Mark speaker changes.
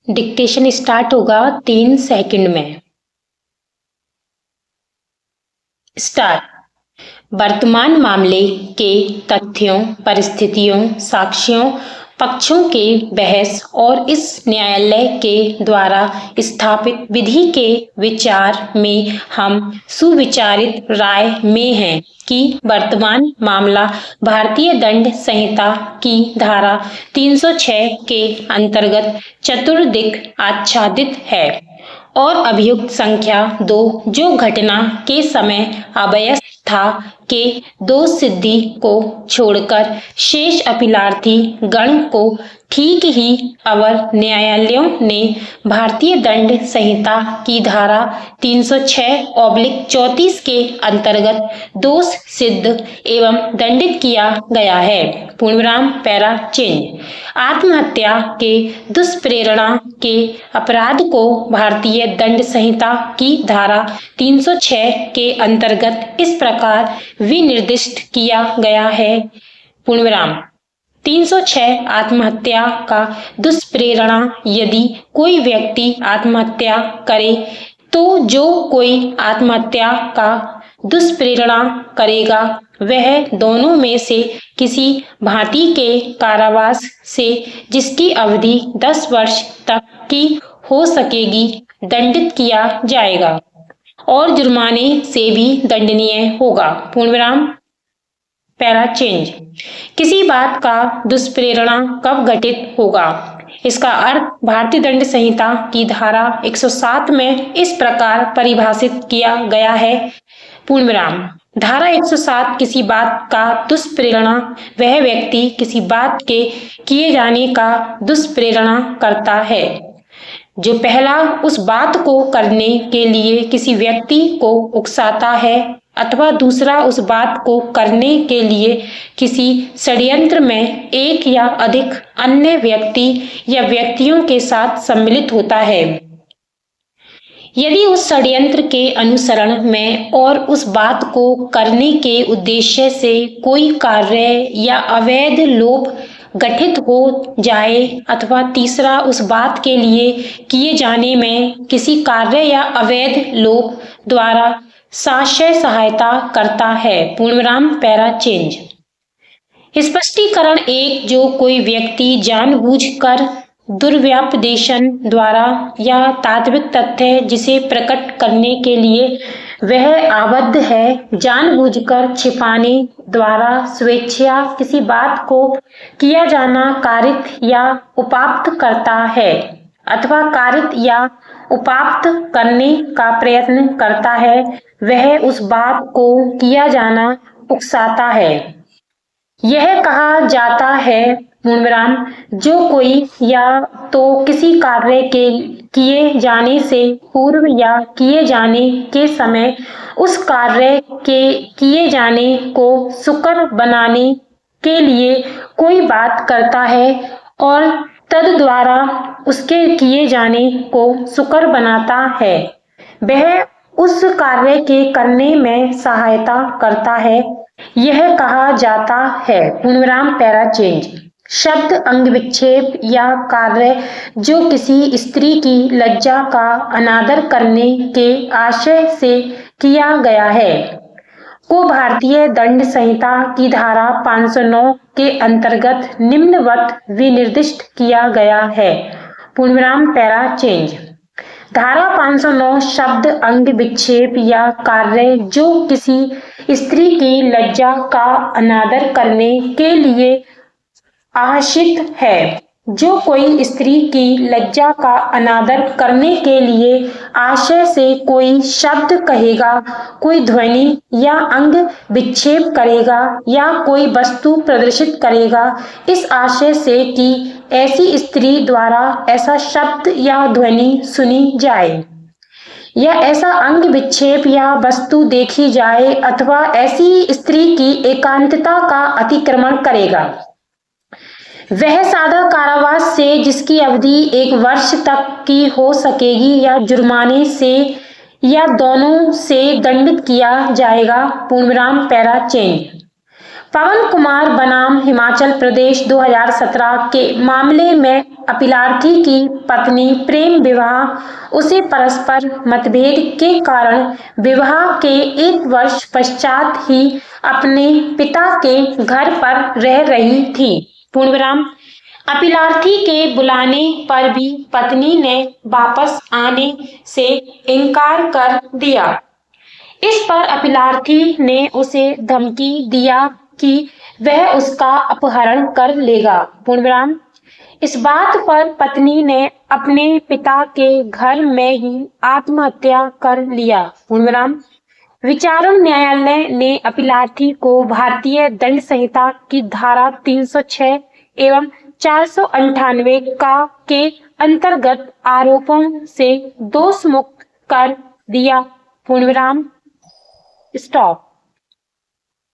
Speaker 1: Dictation start होगा 3 second में। Start. वर्तमान मामले के तथ्यों, परिस्थितियों, साक्ष्यों, पक्षों के बहस और इस न्यायालय के द्वारा स्थापित विधि के विचार में हम सुविचारित राय में हैं कि वर्तमान मामला भारतीय दंड संहिता की धारा 306 के अंतर्गत चतुर्दिक आच्छादित है और अभियुक्त संख्या 2 जो घटना के समय अभ्यस्त था के दोष सिद्धि को छोड़कर शेष अपीलार्थी गण को ठीक ही अवर न्यायालयों ने भारतीय दंड संहिता की धारा 306/34 के अंतर्गत दोष सिद्ध एवं दंडित किया गया है। पूर्णविराम पैरा चेंज। आत्महत्या के दुष्प्रेरणा के अपराध को भारतीय दंड संहिता की धारा 306 के अंतर्गत इस प्रकार विनिर्दिष्ट किया गया है। पूर्णविराम 306 आत्महत्या का दुष्प्रेरणा। यदि कोई व्यक्ति आत्महत्या करे तो जो कोई आत्महत्या का दुष्प्रेरणा करेगा वह दोनों में से किसी भांति के कारावास से जिसकी अवधि 10 वर्ष तक की हो सकेगी दंडित किया जाएगा और जुर्माने से भी दंडनीय होगा। पूर्णविराम पैरा चेंज। किसी बात का दुष्प्रेरणा कब घटित होगा? इसका अर्थ भारतीय दंड संहिता की धारा 107 में इस प्रकार परिभाषित किया गया है। पूर्णविराम धारा 107 किसी बात का दुष्प्रेरणा वह व्यक्ति किसी बात के किए जाने का दुष्प्रेरणा करता है जो पहला उस बात को करने के लिए किसी व्यक्ति को उकसाता है अथवा दूसरा उस बात को करने के लिए किसी षड्यंत्र में एक या अधिक अन्य व्यक्ति या व्यक्तियों के साथ सम्मिलित होता है। यदि उस षड्यंत्र के अनुसरण में और उस बात को करने के उद्देश्य से कोई कार्य या अवैध लोभ गठित हो जाए अथवा तीसरा उस बात के लिए किए जाने में किसी कार्य या अवैध लोभ द्वारा साक्ष्य सहायता करता है। पूर्णविराम पैरा चेंज। स्पष्टीकरण 1 जो कोई व्यक्ति जानबूझकर दुर्व्यापदेशन द्वारा या तात्विक तथ्य जिसे प्रकट करने के लिए वह आबद्ध है जानबूझकर छिपाने द्वारा स्वेच्छा किसी बात को किया जाना कारित या उपाप्त करता है अथवा कारित या उपाप्त करने का प्रयत्न करता है वह उस बात को किया जाना उकसाता है। यह कहा जाता है पूर्णविराम जो कोई या तो किसी कार्य के किए जाने से पूर्व या किए जाने के समय उस कार्य के किए जाने को सुकर बनाने के लिए कोई बात करता है और तद द्वारा उसके किए जाने को सुकर बनाता है वह उस कार्य के करने में सहायता करता है। यह कहा जाता है। पूर्णविराम पैरा चेंज। शब्द अंग विक्षेप या कार्य जो किसी स्त्री की लज्जा का अनादर करने के आशय से किया गया है को भारतीय दंड संहिता की धारा 509 के अंतर्गत निम्नवत विनिर्दिष्ट किया गया है। पूर्णविराम पैरा चेंज। धारा 509 शब्द अंग विक्षेप या कार्य जो किसी स्त्री की लज्जा का अनादर करने के लिए आशित है। जो कोई स्त्री की लज्जा का अनादर करने के लिए आशय से कोई शब्द कहेगा, कोई ध्वनि या अंग विक्षेप करेगा या कोई वस्तु प्रदर्शित करेगा इस आशय से कि ऐसी स्त्री द्वारा ऐसा शब्द या ध्वनि सुनी जाए या ऐसा अंग विक्षेप या वस्तु देखी जाए अथवा ऐसी स्त्री की एकांतता का अतिक्रमण करेगा वह सादा कारावास से जिसकी अवधि 1 वर्ष तक की हो सकेगी या जुर्माने से या दोनों से दंडित किया जाएगा। पूर्णविराम पैरा चेंज। पवन कुमार बनाम हिमाचल प्रदेश 2017 के मामले में अपीलार्थी की पत्नी प्रेम विवाह उसे परस्पर मतभेद के कारण विवाह के 1 वर्ष पश्चात ही अपने पिता के घर पर रह रही थी। पूर्ण विराम। अपीलार्थी के बुलाने पर भी पत्नी ने वापस आने से इनकार कर दिया। इस पर अपीलार्थी ने उसे धमकी दिया कि वह उसका अपहरण कर लेगा। पूर्ण विराम। इस बात पर पत्नी ने अपने पिता के घर में ही आत्महत्या कर लिया। पूर्ण विराम। विचारण न्यायालय ने अपीलार्थी को भारतीय दंड संहिता की धारा 306 एवं 498 का के अंतर्गत आरोपों से दोष मुक्त कर दिया। पूर्ण विराम। स्टॉप।